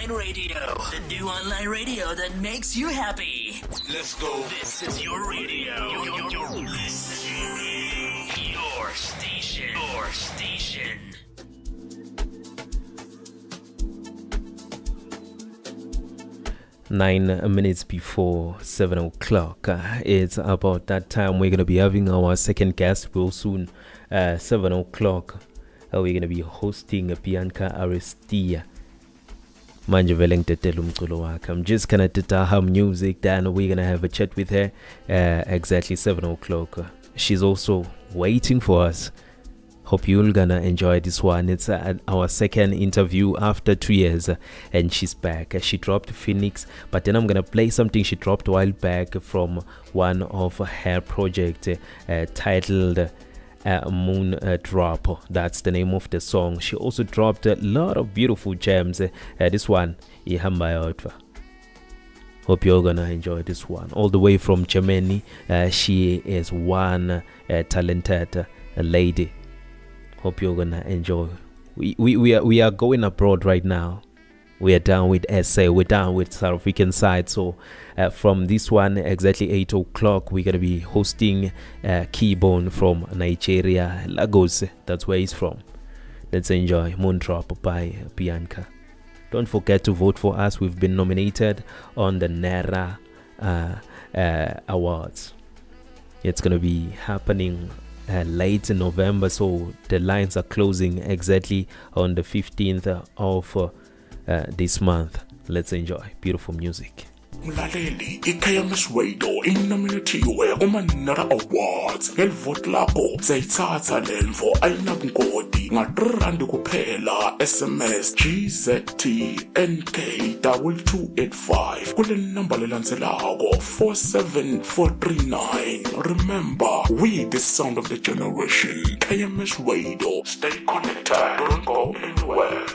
online radio. The new online radio that makes you happy. Let's go. This is your radio. Your station. Your station. Nine minutes before 7 o'clock. It's about that time we're going to be having our second guest real soon. 7 o'clock. We're going to be hosting Bianca Aristía. Manje vele ngidedela umculo wakhe. I'm just gonna teta her music, then we're gonna have a chat with her exactly 7 o'clock. She's also waiting for us. Hope you're gonna enjoy this one. It's our second interview after 2 years, and she's back. She dropped Phoenix, but then I'm gonna play something she dropped a while back from one of her projects titled Moon Drop. That's the name of the song. She also dropped a lot of beautiful gems. This one, Ihamba Yodwa. Hope you're gonna enjoy this one. All the way from Germany. She is one talented lady. Hope you're gonna enjoy. We are going abroad right now. We are down with SA. We're down with South African side. So from this one, exactly 8 o'clock, we're going to be hosting Keybone from Nigeria, Lagos. That's where he's from. Let's enjoy Moondrop by Bianca. Don't forget to vote for us. We've been nominated on the NERA Awards. It's going to be happening late in November. So the lines are closing exactly on the 15th of this month. Let's enjoy beautiful music. Mlaleli, iKMS inominatiwe kuma-NERA Awards. Ngelivoti lakho sayitsatsa lemvo ayinabungoti nga-R3 kuphela. SMS GZTNK 2285 kule number lelandzelako 47439. Remember, we the sound of the generation. KMS Radio. Stay connected. Don't go anywhere.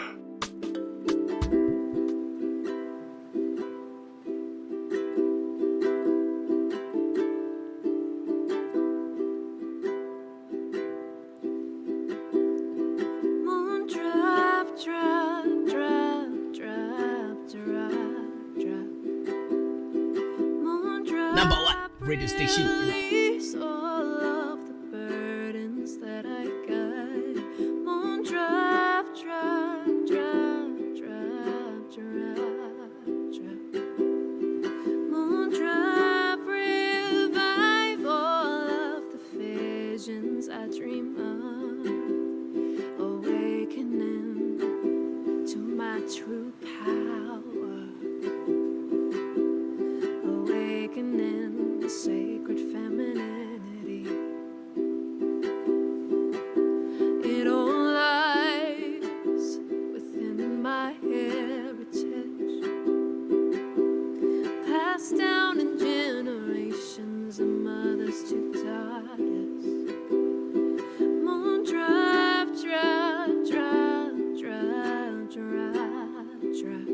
Number one radio station. Release all of the burdens that I got. Moon drop, drop, drop, drop, drop, drop. Moon drop, revive all of the visions I dream of. Awakening to my true power. Awakening the sacred femininity. It all lies within my heritage, passed down in generations of mothers to daughters. Moon drop, drop, drop, drop, drop, drop.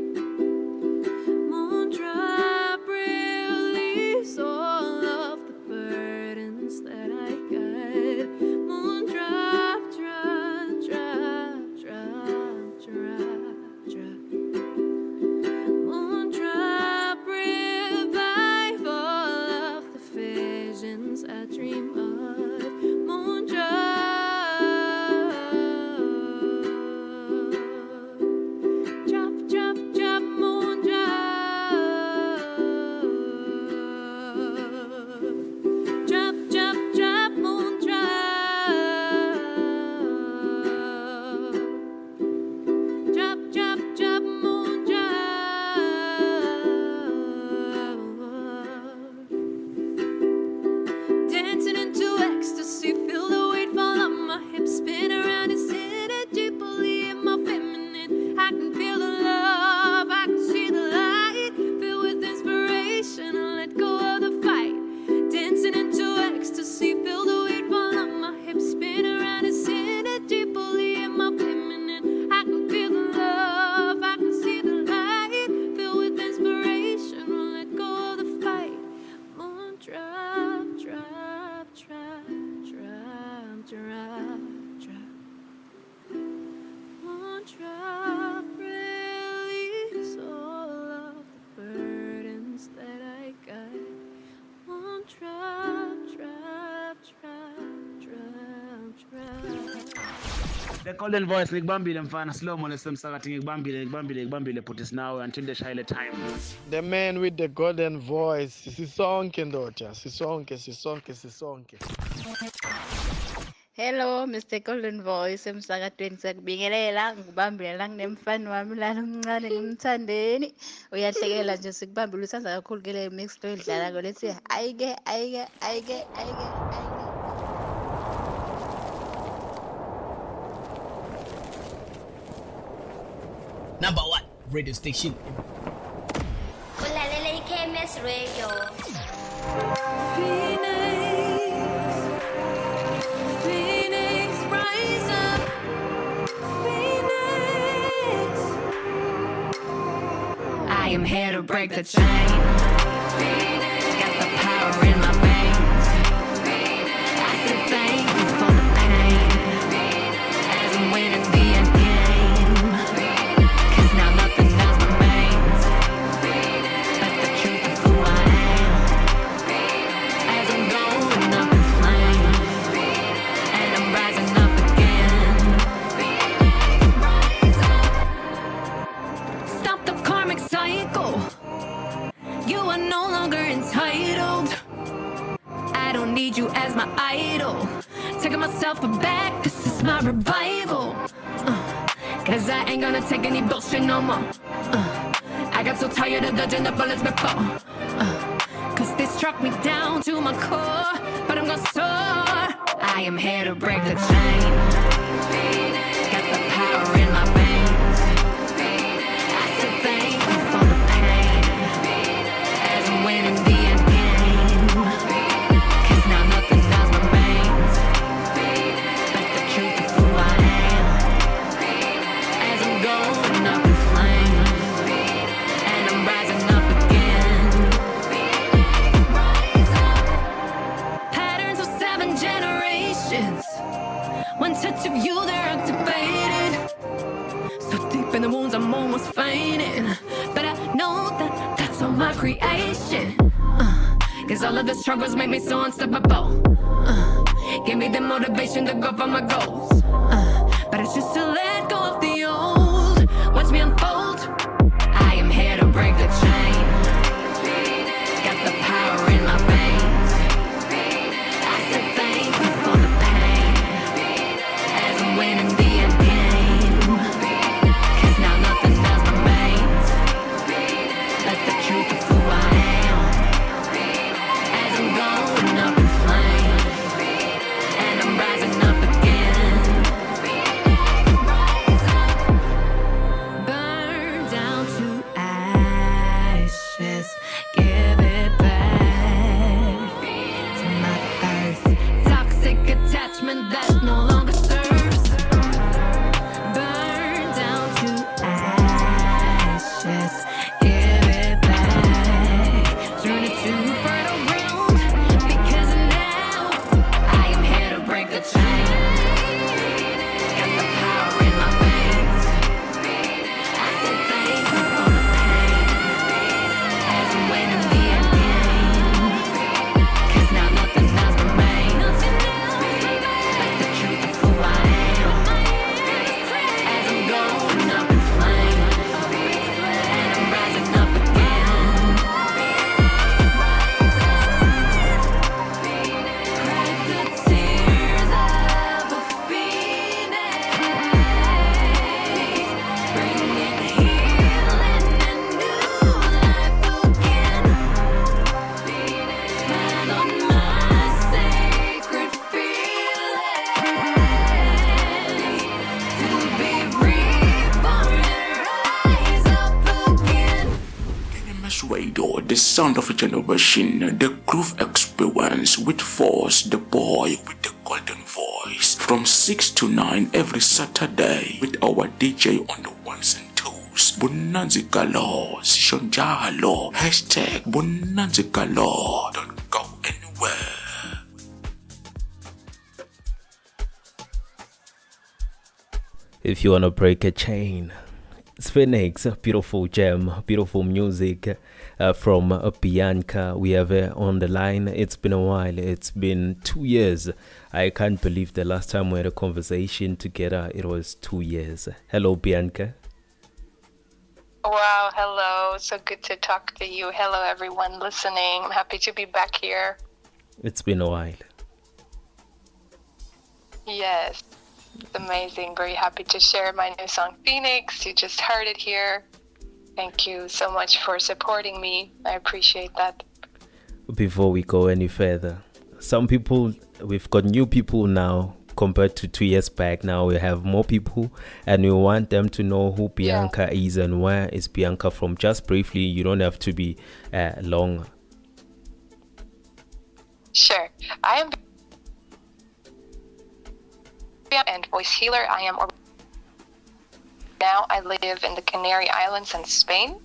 Moon drop, release all of the burdens that I got. Moon drop, drop, drop, drop, drop, drop. Moon drop, revive all of the visions I dream of. Moon drop, drop, drop, drop, moon drop. Drop, drop, drop, moon drop. Drop, drop, drop, moon drop. Dancing into ecstasy, feel the weight fall on my hips, spin around and energy, believe my feminine. I can feel the love, I can see the light, filled with inspiration, and let go of the fight. Dancing into ecstasy, feel the weight fall on my hips, spin around and energy, believe my feminine. I can feel the love, I can see the light, filled with inspiration, and let go of the fight. Moon drop, drop, drop, drop, drop, drop. Moon drop, release all The golden voice ngikubambile mfana slow mo lesemsakathi ngikubambile put this now until the shile time. The man with the golden voice. Sisonke ndoda, sisonke. Hello, Mr. Golden Voice emsakatweni sakubingelela ngibambile la kunemfana wami lana omncane ngimthandeni uyahlekela nje sikubambile usanda kakhulu ke le mix lo idlala ko lethi ayike Number one radio station. Ulalele KMS Radio. Phoenix, rise up. Phoenix. I am here to break the chain. Got the power in my veins. I said thank you for the pain. As I'm winning the end game. 'Cause now nothing else remains but the truth of who I am. As I'm going up in flames, and I'm rising up again. Stop the karmic cycle. You are no longer entitled. I don't need you as my idol. Taking myself back, this is my revival. 'Cause I ain't gonna take any bullshit no more. I got so tired of dodging the bullets before. 'Cause they struck me down to my core, but I'm gonna soar. I am here to break the chain. Got the power in my veins. I said thank you for the pain. As I'm winning the end game. 'Cause now nothing else remains but the truth of who I am. As I'm going up in flames, and I'm rising up again. Patterns of 7 generations. One touch of you, they're activated. So deep in the wounds, I'm almost fainting. But I know that that's all my creation. 'Cause all of the struggles make me so unstoppable. Give me the motivation to go for my goals. But it's just to let go of the old. Watch me unfold. I am here to break the chain. Got the power in my veins. I said thank you for the pain. As I'm winning the end game. 'Cause now nothing else remains but the truth of who I am. As I'm going up in flames, and I'm rising up again. Burn down to ashes, give it back to my earth. Toxic attachment that no longer serves. Burn down to ashes, give it back. Turn it to fertile ground, because now I am here to break the chain. Got the power in my veins. I said thank you for the pain. As I'm winning the end game. 'Cause now nothing else remains but the truth of who I am. As I'm going up in flames, and I'm rising up again. Crack the tears of a phoenix, bringing healing and new life again. Stand on my sacred feelings to be reborn and rise up again. KMS Radio, the sound of a generation, the groove experience with Force, the boy with the golden voice. From 6 to 9 every Saturday with our DJ on the ones and twos. Bonanza Galo, Shonjalo, hashtag Bonanza Galo. Don't go anywhere. If you want to break a chain, Phoenix, beautiful gem, beautiful music from Bianca. We have her on the line. It's been a while. It's been 2 years. I can't believe the last time we had a conversation together, it was 2 years. Hello, Bianca. Wow, hello. So good to talk to you. Hello, everyone listening. I'm happy to be back here. It's been a while. Yes, it's amazing. Very happy to share my new song, Phoenix. You just heard it here. Thank you so much for supporting me. I appreciate that. Before we go any further, some people, we've got new people now compared to 2 years back. Now we have more people and we want them to know who Bianca is and where is Bianca from. Just briefly, you don't have to be long. Sure. I am and voice healer. Now I live in the Canary Islands in Spain,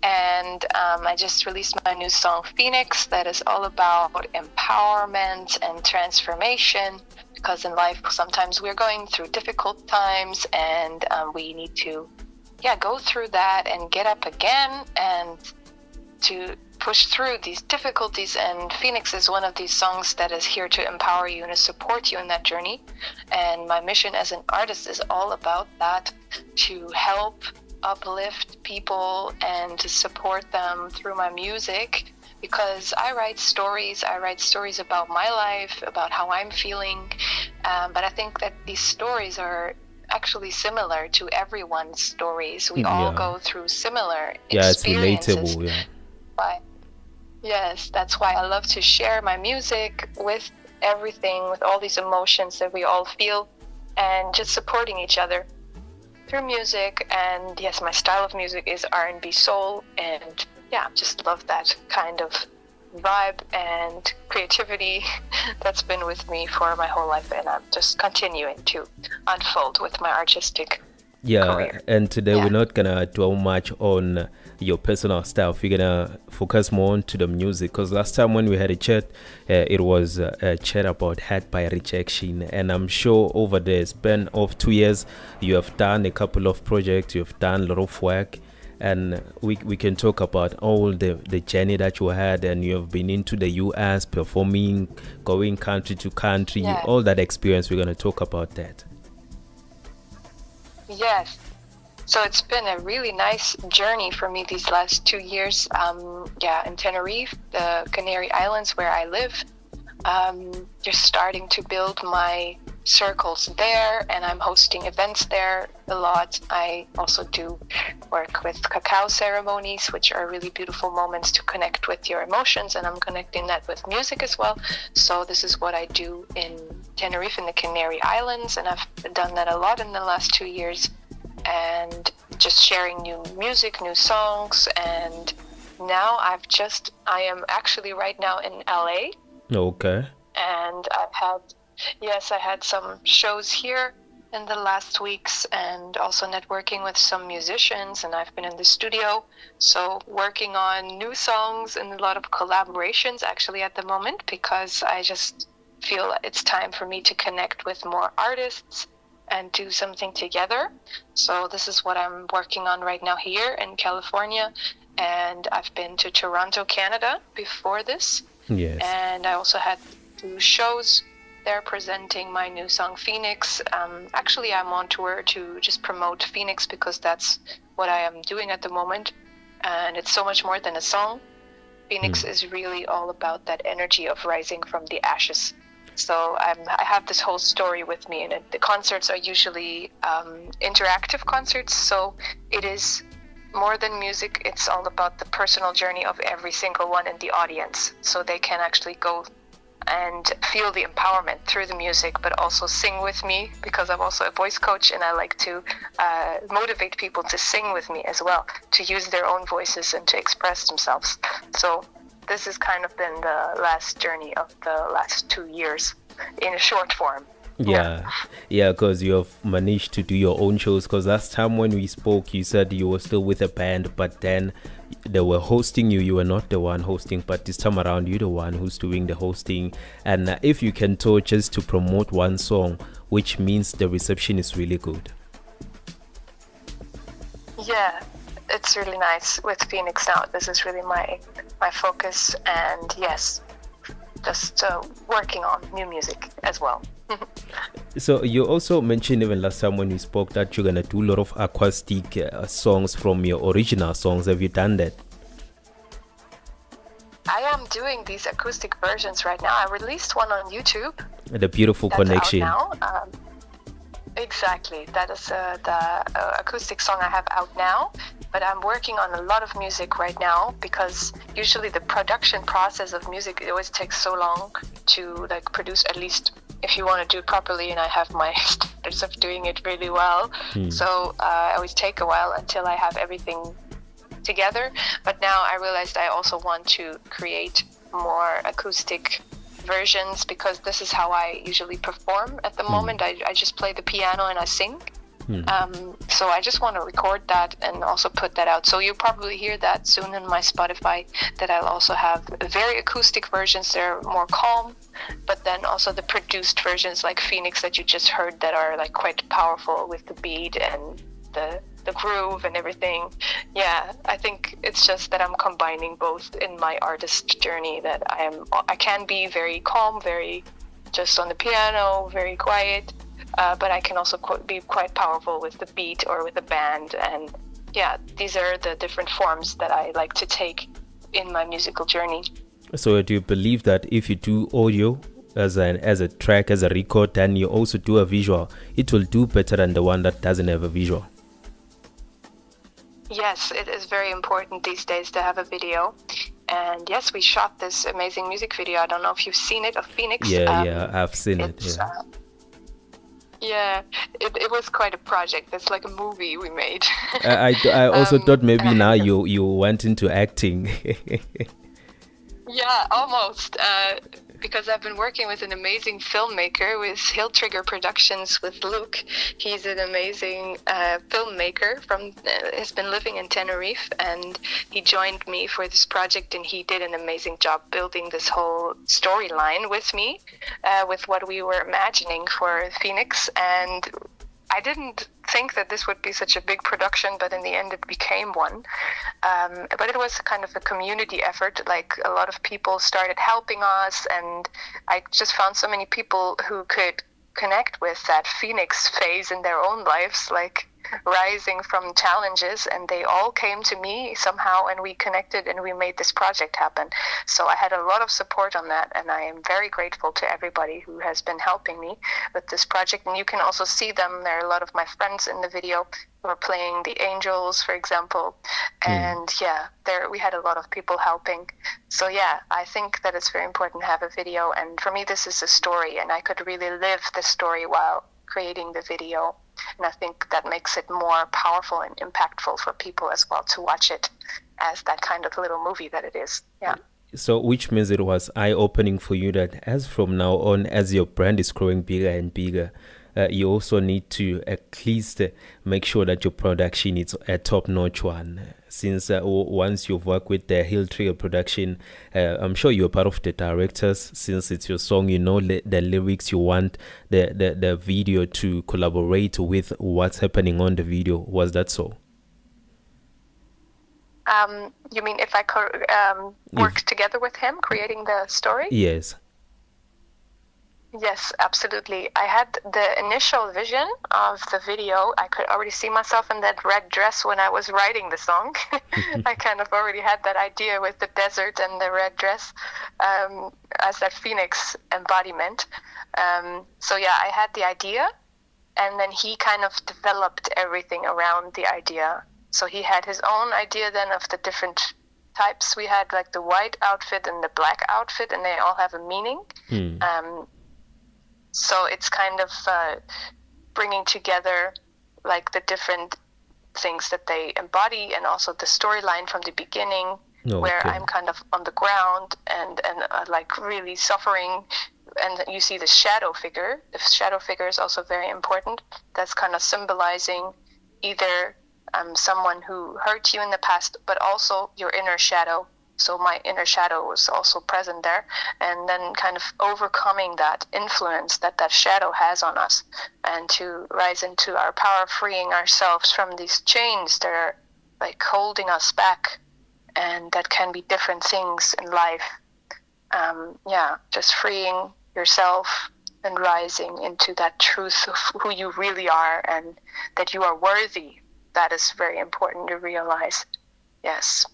and I just released my new song Phoenix that is all about empowerment and transformation, because in life sometimes we're going through difficult times and we need to go through that and get up again and to push through these difficulties, and Phoenix is one of these songs that is here to empower you and to support you in that journey. And my mission as an artist is all about that, to help uplift people and to support them through my music, because I write stories about my life, about how I'm feeling, but I think that these stories are actually similar to everyone's stories. We all go through similar experiences. It's relatable. Yes, that's why I love to share my music with everything, with all these emotions that we all feel, and just supporting each other through music. And yes, my style of music is R&B soul, and just love that kind of vibe and creativity that's been with me for my whole life, and I'm just continuing to unfold with my artistic career. And today we're not gonna dwell much on your personal stuff. We're gonna focus more on to the music, because last time when we had a chat, it was a chat about Hurt by Rejection, and I'm sure over the span of 2 years you have done a couple of projects, you've done a lot of work, and we can talk about all the journey that you had, and you have been into the US performing, going country to country, all that experience. We're gonna talk about that. Yes. So it's been a really nice journey for me these last 2 years. In Tenerife, the Canary Islands where I live, just starting to build my circles there, and I'm hosting events there a lot. I also do work with cacao ceremonies, which are really beautiful moments to connect with your emotions, and I'm connecting that with music as well. So this is what I do in Tenerife in the Canary Islands, and I've done that a lot in the last 2 years, and just sharing new music, new songs. And now I am actually right now in LA. Okay. And I had some shows here in the last weeks, and also networking with some musicians, and I've been in the studio, so working on new songs and a lot of collaborations actually at the moment, because I just feel it's time for me to connect with more artists and do something together. So this is what I'm working on right now here in California, and I've been to Toronto, Canada before this. Yes. And I also had 2 shows there presenting my new song Phoenix. Actually, I'm on tour to just promote Phoenix, because that's what I am doing at the moment, and it's so much more than a song. Phoenix is really all about that energy of rising from the ashes. So I have this whole story with me, and the concerts are usually interactive concerts, so it is more than music. It's all about the personal journey of every single one in the audience, so they can actually go and feel the empowerment through the music, but also sing with me, because I'm also a voice coach, and I like to motivate people to sing with me as well, to use their own voices and to express themselves. So this has kind of been the last journey of the last 2 years in a short form. Because you have managed to do your own shows, because last time when we spoke you said you were still with a band, but then they were hosting you were not the one hosting, but this time around you're the one who's doing the hosting. And if you can talk just to promote one song, which means the reception is really good. Yeah, it's really nice with Phoenix now. This is really my focus, and yes, just working on new music as well. So you also mentioned even last time when we spoke that you're gonna do a lot of acoustic songs from your original songs. Have you done that? I am doing these acoustic versions right now. I released one on YouTube. The Beautiful That's Connection. out now. Exactly. That is the acoustic song I have out now. But I'm working on a lot of music right now because usually the production process of music, it always takes so long to like produce, at least if you want to do it properly, and I have my standards of doing it really well. So I always take a while until I have everything together. But now I realized I also want to create more acoustic versions because this is how I usually perform at the moment. I just play the piano and I sing. So I just want to record that and also put that out. So you'll probably hear that soon in my Spotify, that I'll also have very acoustic versions. They're more calm, but then also the produced versions like Phoenix that you just heard that are like quite powerful with the beat and the groove and everything. Yeah, I think it's just that I'm combining both in my artist journey, that I can be very calm, very just on the piano, very quiet, but I can also be quite powerful with the beat or with the band. And yeah, these are the different forms that I like to take in my musical journey. So do you believe that if you do audio as a track, as a record, and you also do a visual, it will do better than the one that doesn't have a visual? Yes, it is very important these days to have a video. And yes, we shot this amazing music video. I don't know if you've seen it, of Phoenix. Yeah, I've seen it. Yeah. It was quite a project. It's like a movie we made. I also thought maybe now you went into acting. Yeah, almost. Because I've been working with an amazing filmmaker with Hill Trigger Productions with Luke. He's an amazing filmmaker has been living in Tenerife, and he joined me for this project, and he did an amazing job building this whole storyline with me, with what we were imagining for Phoenix. And I didn't think that this would be such a big production, but in the end it became one. But it was kind of a community effort. Like, a lot of people started helping us, and I just found so many people who could connect with that Phoenix phase in their own lives, like rising from challenges, and they all came to me somehow, and we connected and we made this project happen. So I had a lot of support on that, and I am very grateful to everybody who has been helping me with this project. And you can also see them. There are a lot of my friends in the video who are playing the angels, for example. And yeah, we had a lot of people helping. So yeah, I think that it's very important to have a video. And for me, this is a story, and I could really live the story while creating the video. And I think that makes it more powerful and impactful for people as well to watch it as that kind of little movie that it is. Yeah. So which means it was eye-opening for you that as from now on, as your brand is growing bigger and bigger, you also need to at least make sure that your production is a top-notch one. Since once you've worked with the Hill Trigger production, I'm sure you're part of the directors. Since it's your song, you know the lyrics, you want the video to collaborate with what's happening on the video. Was that so? You mean if I work together with him, creating the story? Yes. Yes, absolutely. I had the initial vision of the video. I could already see myself in that red dress when I was writing the song. I kind of already had that idea with the desert and the red dress as that Phoenix embodiment. So yeah, I had the idea, and then he kind of developed everything around the idea. So he had his own idea then of the different types. We had like the white outfit and the black outfit, and they all have a meaning. So it's kind of bringing together like the different things that they embody, and also the storyline from the beginning, where I'm kind of on the ground and like really suffering. And you see the shadow figure. The shadow figure is also very important. That's kind of symbolizing either someone who hurt you in the past, but also your inner shadow. So my inner shadow was also present there, and then kind of overcoming that influence that shadow has on us, and to rise into our power, freeing ourselves from these chains that are like holding us back, and that can be different things in life. Just freeing yourself and rising into that truth of who you really are, and that you are worthy. That is very important to realize. Yes.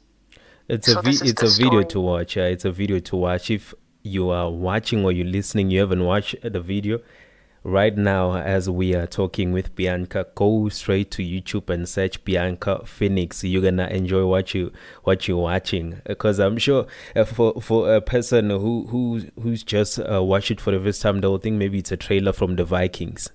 It's a video to watch. It's a video to watch. If you are watching or you're listening, you haven't watched the video, right now as we are talking with Bianca, go straight to YouTube and search Bianca Phoenix. You're gonna enjoy what you're watching, because I'm sure for a person who's just watched it for the first time, they'll think maybe it's a trailer from the Vikings.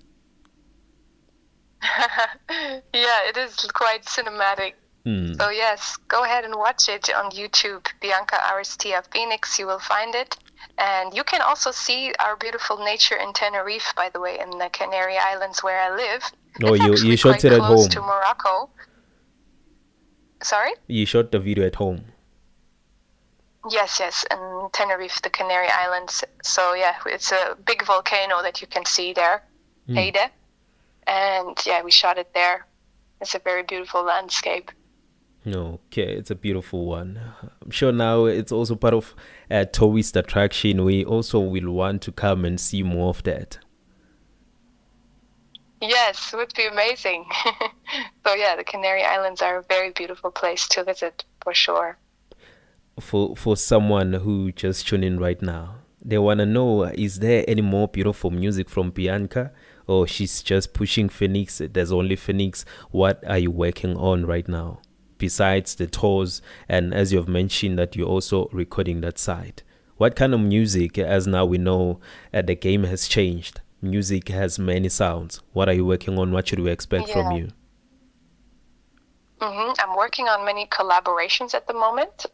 Yeah, it is quite cinematic. So yes, go ahead and watch it on YouTube, Bianca Aristía Phoenix. You will find it. And you can also see our beautiful nature in Tenerife, by the way, in the Canary Islands where I live. Oh, you shot it at home? To Morocco. Sorry? You shot the video at home? Yes, in Tenerife, the Canary Islands. So yeah, it's a big volcano that you can see there, Heide. And yeah, we shot it there. It's a very beautiful landscape. Okay, it's a beautiful one. I'm sure now it's also part of tourist attraction. We also will want to come and see more of that. Yes, it would be amazing. So yeah, the Canary Islands are a very beautiful place to visit for sure. For someone who just tuned in right now, they want to know, is there any more beautiful music from Bianca, or she's just pushing Phoenix? There's only Phoenix. What are you working on right now besides the tours? And as you've mentioned that you're also recording that side, what kind of music, as now we know the game has changed, music has many sounds. What are you working on? What should we expect from you? I'm working on many collaborations at the moment.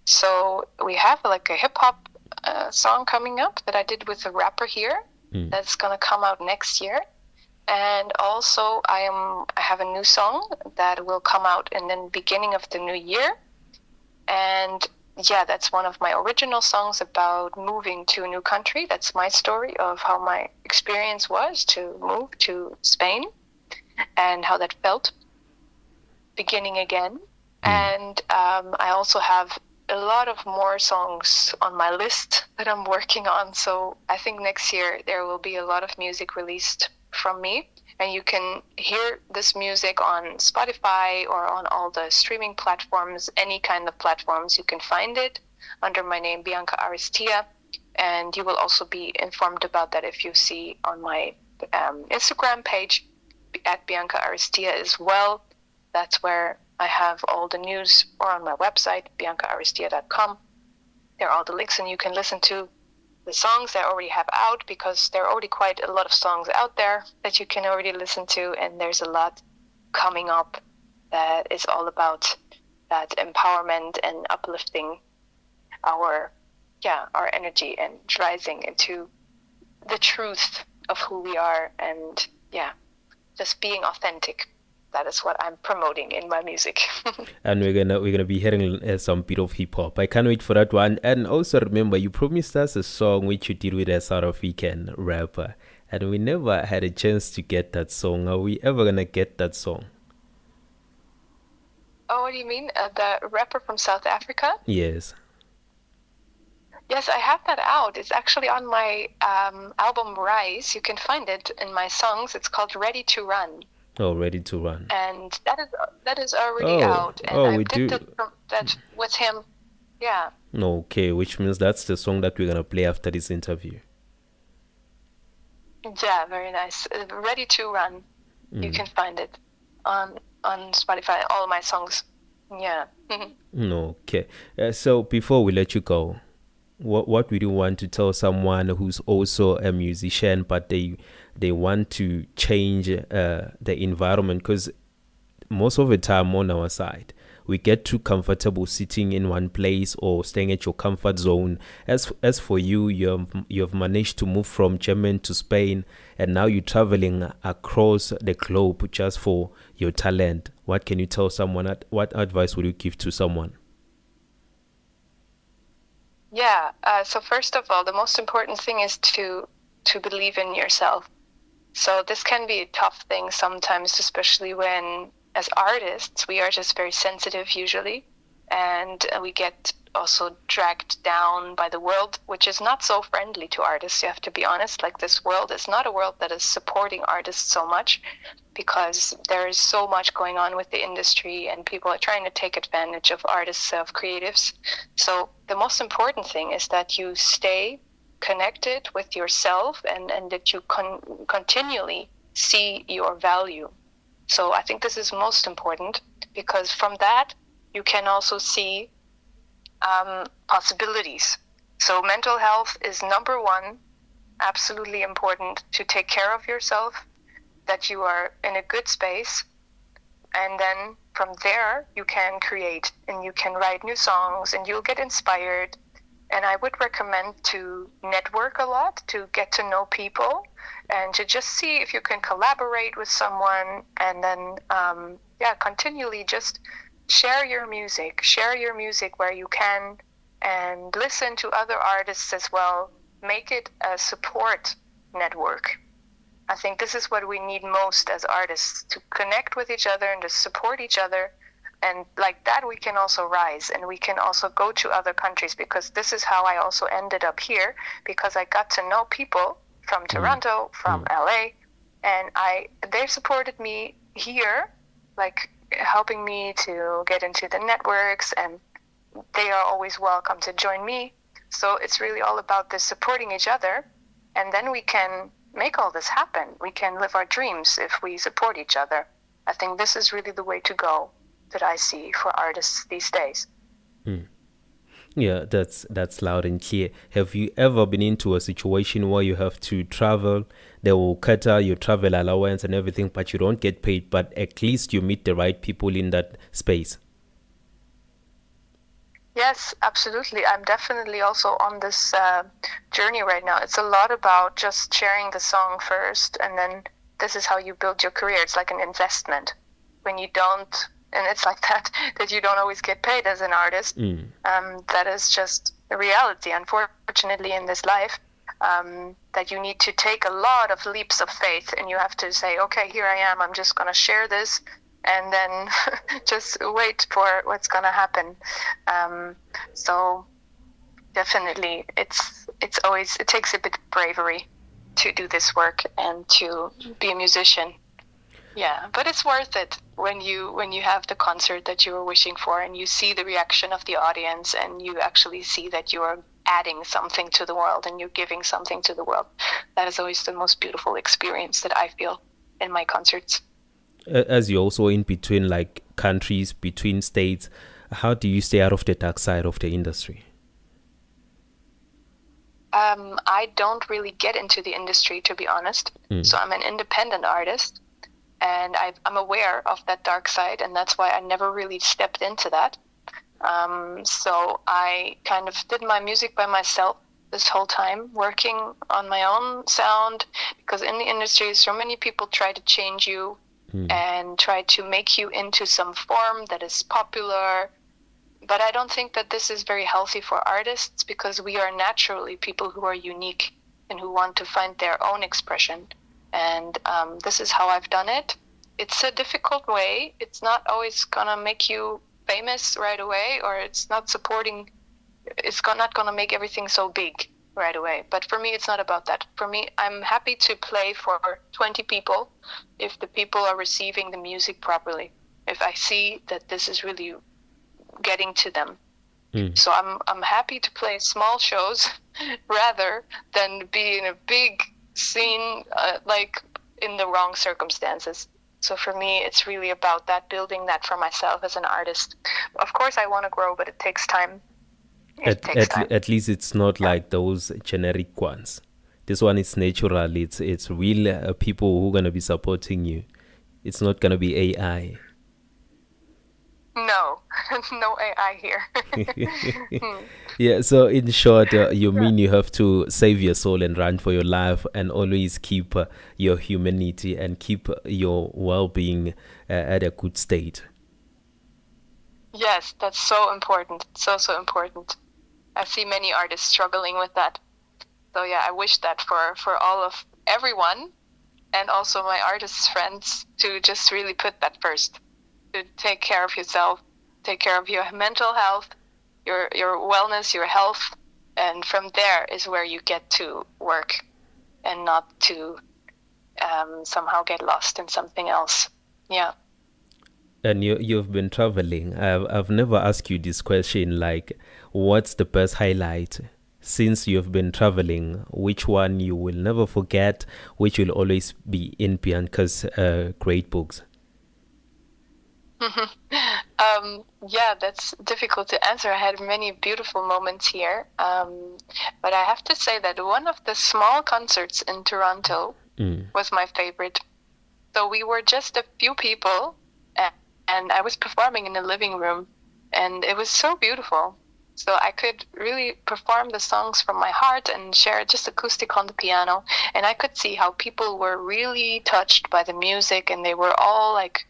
So we have like a hip hop song coming up that I did with a rapper here. That's gonna come out next year. And also I have a new song that will come out in the beginning of the new year. And yeah, that's one of my original songs about moving to a new country. That's my story of how my experience was to move to Spain and how that felt beginning again. And I also have a lot of more songs on my list that I'm working on. So I think next year there will be a lot of music released from me, and you can hear this music on Spotify or on all the streaming platforms, any kind of platforms. You can find it under my name, Bianca Aristía, and you will also be informed about that if you see on my Instagram page at Bianca Aristía as well. That's where I have all the news, or on my website, biancaaristia.com. There are all the links, and you can listen to the songs that I already have out, because there are already quite a lot of songs out there that you can already listen to, and there's a lot coming up that is all about that empowerment and uplifting our energy and rising into the truth of who we are, and just being authentic. That is what I'm promoting in my music. And we're gonna be hearing some bit of hip hop. I can't wait for that one. And also remember, you promised us a song which you did with a South African rapper, and we never had a chance to get that song. Are we ever gonna get that song? Oh, what do you mean? The rapper from South Africa? Yes. Yes, I have that out. It's actually on my album Rise. You can find it in my songs. It's called Ready to Run. Oh, Ready to Run. And that is already out. And I did that with him. Yeah. Okay, which means that's the song that we're going to play after this interview. Yeah, very nice. Ready to Run. You can find it on Spotify, all my songs. Yeah. Okay. So before we let you go, what would you want to tell someone who's also a musician, but they want to change the environment? Because most of the time on our side, we get too comfortable sitting in one place or staying at your comfort zone. As for you, you've managed to move from Germany to Spain, and now you're traveling across the globe just for your talent. What can you tell someone? What advice would you give to someone? Yeah. So first of all, the most important thing is to believe in yourself. So this can be a tough thing sometimes, especially when, as artists, we are just very sensitive usually, and we get also dragged down by the world, which is not so friendly to artists. You have to be honest. Like, this world is not a world that is supporting artists so much, because there is so much going on with the industry, and people are trying to take advantage of artists, of creatives. So the most important thing is that you stay connected with yourself, and that you continually see your value. So I think this is most important, because from that you can also see possibilities. So mental health is number one, absolutely important, to take care of yourself, that you are in a good space, and then from there you can create and you can write new songs and you'll get inspired. And I would recommend to network a lot, to get to know people, and to just see if you can collaborate with someone, and then continually just share your music where you can, and listen to other artists as well. Make it a support network. I think this is what we need most as artists, to connect with each other and to support each other. And like that, we can also rise, and we can also go to other countries, because this is how I also ended up here, because I got to know people from Toronto, from LA, and they supported me here, like helping me to get into the networks, and they are always welcome to join me. So it's really all about this supporting each other, and then we can make all this happen. We can live our dreams if we support each other. I think this is really the way to go, that I see for artists these days. Yeah, that's loud and clear. Have you ever been into a situation where you have to travel? They will cut out your travel allowance and everything, but you don't get paid, but at least you meet the right people in that space? Yes, absolutely. I'm definitely also on this journey right now. It's a lot about just sharing the song first, and then this is how you build your career. It's like an investment. When you don't, and it's like that you don't always get paid as an artist. That is just a reality, unfortunately, in this life, that you need to take a lot of leaps of faith, and you have to say, okay, here I am, I'm just going to share this, and then just wait for what's going to happen. So definitely it takes a bit of bravery to do this work and to be a musician. Yeah, but it's worth it when you have the concert that you were wishing for, and you see the reaction of the audience, and you actually see that you are adding something to the world and you're giving something to the world. That is always the most beautiful experience that I feel in my concerts. As you're also in between, like, countries, between states, how do you stay out of the dark side of the industry? I don't really get into the industry, to be honest. So I'm an independent artist, and I'm aware of that dark side, and that's why I never really stepped into that. So I kind of did my music by myself this whole time, working on my own sound, because in the industry, so many people try to change you and try to make you into some form that is popular. But I don't think that this is very healthy for artists, because we are naturally people who are unique and who want to find their own expression. And this is how I've done it. It's a difficult way. It's not always gonna make you famous right away, or it's not not gonna make everything so big right away. But for me, it's not about that. For me, I'm happy to play for 20 people if the people are receiving the music properly, if I see that this is really getting to them. So I'm happy to play small shows rather than be in a big scene, like in the wrong circumstances. So for me, it's really about that, building that for myself as an artist. Of course, I want to grow, but it takes time. At least it's not like those generic ones. This one is natural. It's real people who are going to be supporting you. It's not going to be AI. No, no AI here. Yeah, so in short, you mean you have to save your soul and run for your life, and always keep your humanity and keep your well-being at a good state. Yes, that's so important. So important. I see many artists struggling with that. So yeah, I wish that for all of everyone, and also my artist friends, to just really put that first, to take care of yourself, take care of your mental health, your wellness, your health, and from there is where you get to work, and not to somehow get lost in something else. Yeah. And you've been traveling. I've never asked you this question, like, what's the best highlight since you've been traveling? Which one you will never forget, which will always be in Bianca's great books? Yeah, that's difficult to answer. I had many beautiful moments here. But I have to say that one of the small concerts in Toronto was my favorite. So we were just a few people, and I was performing in the living room, and it was so beautiful. So I could really perform the songs from my heart and share just acoustic on the piano. And I could see how people were really touched by the music, and they were all like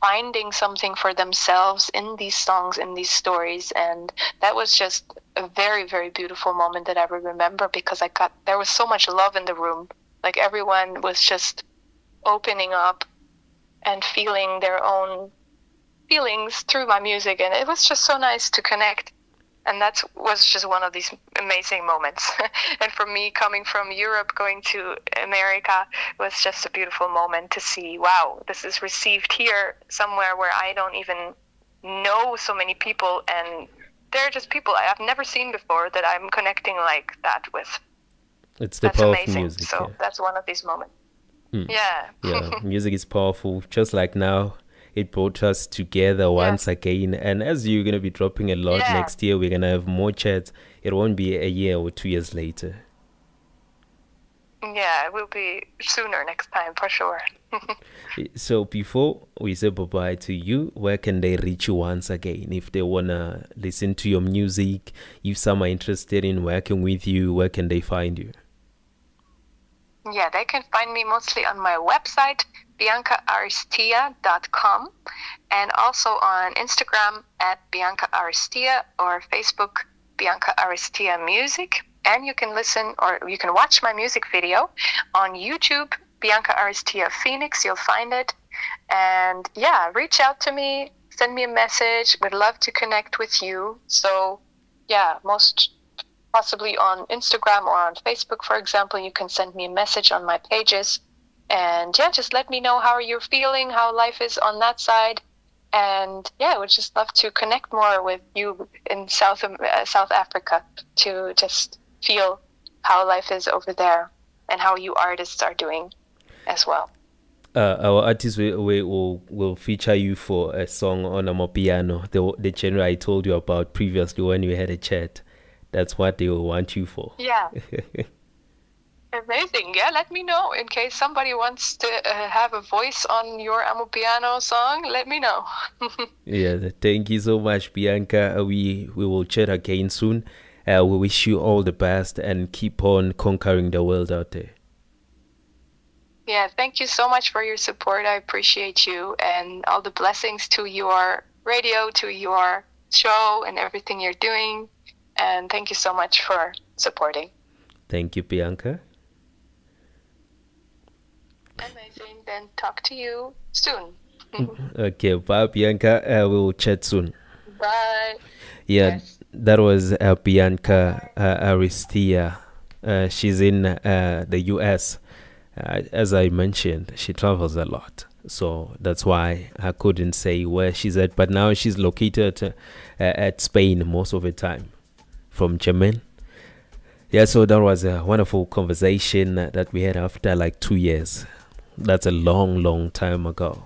finding something for themselves in these songs, in these stories. And that was just a very, very beautiful moment that I will remember, because there was so much love in the room. Like everyone was just opening up and feeling their own feelings through my music. And it was just so nice to connect. And that was just one of these amazing moments. And for me, coming from Europe, going to America, was just a beautiful moment to see, wow, this is received here somewhere where I don't even know so many people. And they're just people I've never seen before that I'm connecting like that with. That's power of amazing. music. So that's one of these moments. Yeah. Yeah, music is powerful. Just like now, it brought us together once again. And as you're going to be dropping a lot next year, we're going to have more chats. It won't be a year or 2 years later. Yeah, it will be sooner next time, for sure. So before we say bye-bye to you, where can they reach you once again? If they want to listen to your music, if some are interested in working with you, where can they find you? Yeah, they can find me mostly on my website, biancaaristia.com, and also on Instagram at Bianca Aristía, or Facebook, Bianca Aristía Music. And you can listen, or you can watch my music video on YouTube, Bianca Aristía Phoenix. You'll find it. And yeah, reach out to me, send me a message. Would love to connect with you. So yeah, most possibly on Instagram or on Facebook, for example, you can send me a message on my pages. And yeah, just let me know how you're feeling, how life is on that side. And yeah, I would just love to connect more with you in South Africa, to just feel how life is over there and how you artists are doing as well. Our artists will feature you for a song on a piano, the genre I told you about previously when we had a chat. That's what they will want you for. Yeah. Amazing. Yeah, let me know in case somebody wants to have a voice on your Amapiano song. Let me know. Yeah, thank you so much, Bianca. We will chat again soon. We wish you all the best and keep on conquering the world out there. Yeah, thank you so much for your support. I appreciate you, and all the blessings to your radio, to your show, and everything you're doing. And thank you so much for supporting. Thank you, Bianca. Amazing. Then talk to you soon. Okay, bye, Bianca. We will chat soon. Bye. Yeah, yes. That was Bianca Aristía. She's in the US. As I mentioned, she travels a lot. So that's why I couldn't say where she's at. But now she's located at Spain most of the time, from Yemen. Yeah, so that was a wonderful conversation that we had after like 2 years. That's a long, long time ago.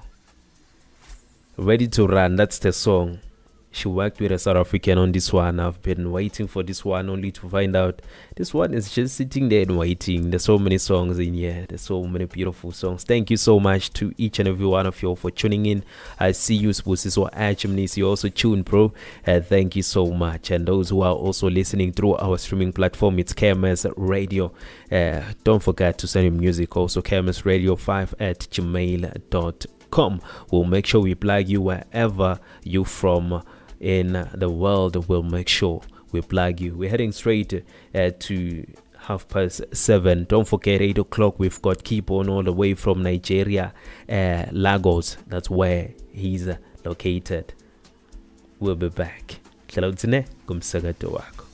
Ready to Run, that's the song. She worked with a South African on this one. I've been waiting for this one only to find out this one is just sitting there and waiting. There's so many songs in here. There's so many beautiful songs. Thank you so much to each and every one of you for tuning in. I see you, Spusis or Achimnis. You also tuned, bro. Thank you so much. And those who are also listening through our streaming platform, it's KMS Radio. Don't forget to send your music also, kmsradio5@gmail.com. We'll make sure we plug you wherever you're from in the world. We'll make sure we plug you. We're heading straight to 7:30. Don't forget 8 o'clock. We've got Keep On all the way from Nigeria, Lagos. That's where he's located. We'll be back. Hlalautine kumsakato wako.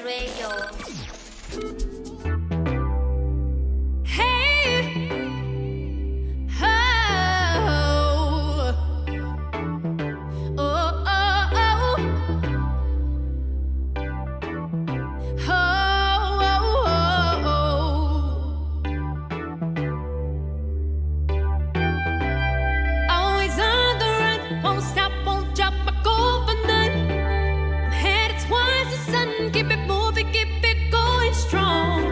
Radio. Hey, oh, oh, oh, oh, always on the run, won't stop, won't drop, I go for none. I'm headed towards the sun, keep it moving, keep it going strong.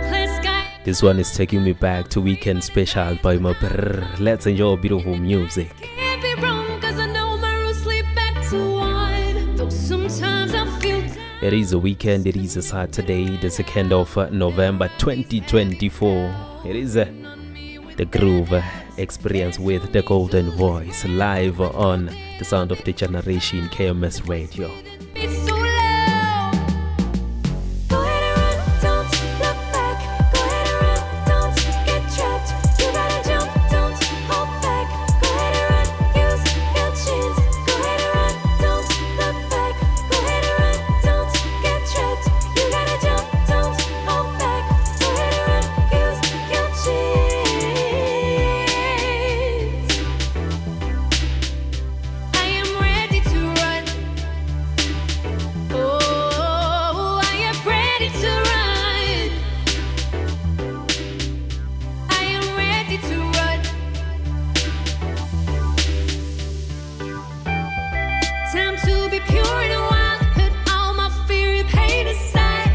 Clear sky. This one is taking me back to Weekend Special by my brr. Let's enjoy a bit of music. Can't be wrong, 'cause I know my roots lead back to one. Though sometimes I feel down. It is a weekend, it is a Saturday, the 2nd of November 2024. It is the Groove Experience with the Golden Voice, live on the Sound of the Generation KMS Radio. It's so low. Go ahead and run, don't look back. Go ahead and run, don't get trapped. You gotta jump, don't hold back. Go ahead and run, use your chance. Go ahead and run, don't look back. Go ahead and run, don't get trapped. You gotta jump, don't hold back. Go ahead and run, use your chance. I am ready to run. Oh, I am ready to run. I am ready to run. Time to be pure and wild. Put all my fear and pain aside.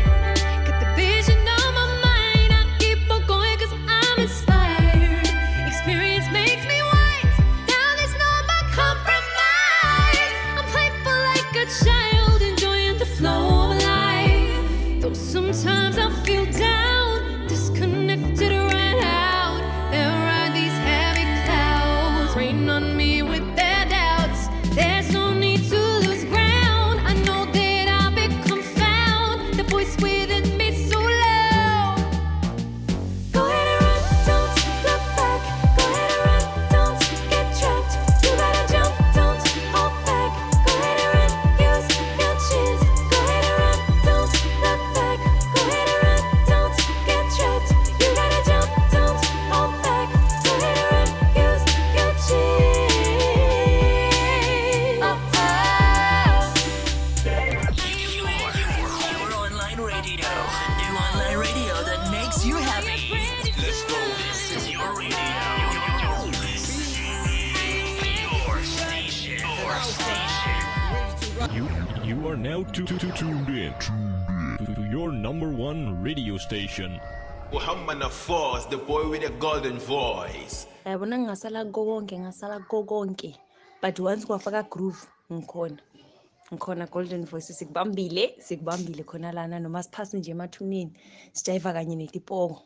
Got the vision on my mind. I keep on going 'cause I'm inspired. Experience makes me wise. Now there's no more compromise. I'm playful like a child, enjoying the flow of life. Though sometimes I feel down, disconnected right out. There are these heavy clouds rain on me with their doubts. There's no need to lose ground. I know that I'll become found. The voice within me so loud. Go ahead and run, don't look back. Go ahead and run, don't get trapped. You gotta jump, don't hold back. Go ahead and run, use your chance. Go ahead and run, don't look back. Go ahead and run, don't get trapped. You gotta jump, don't hold back. Go ahead and run, use your chance. Oh, Your online radio, the new online radio that makes you happy. Let's go. This is your radio. This is your station. Your station. You are now tuned in to your number one radio station. Muhammad Force, the boy with the golden voice. Yabona ngasala konke but once kwafaka groove ngikhona golden voice sikubambile khona lana noma siphasi nje emathuneni sijayiva kanye netipongo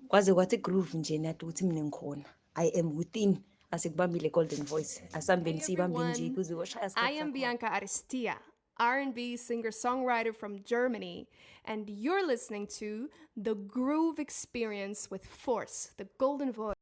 kwaze kwathi groove nje nathi ukuthi mina ngikhona I am within asikubambile golden voice asambeni sibambe nje kuze koshaya I am Bianca Aristía, R&B singer-songwriter from Germany, and you're listening to The Groove Experience with Force, the Golden Voice.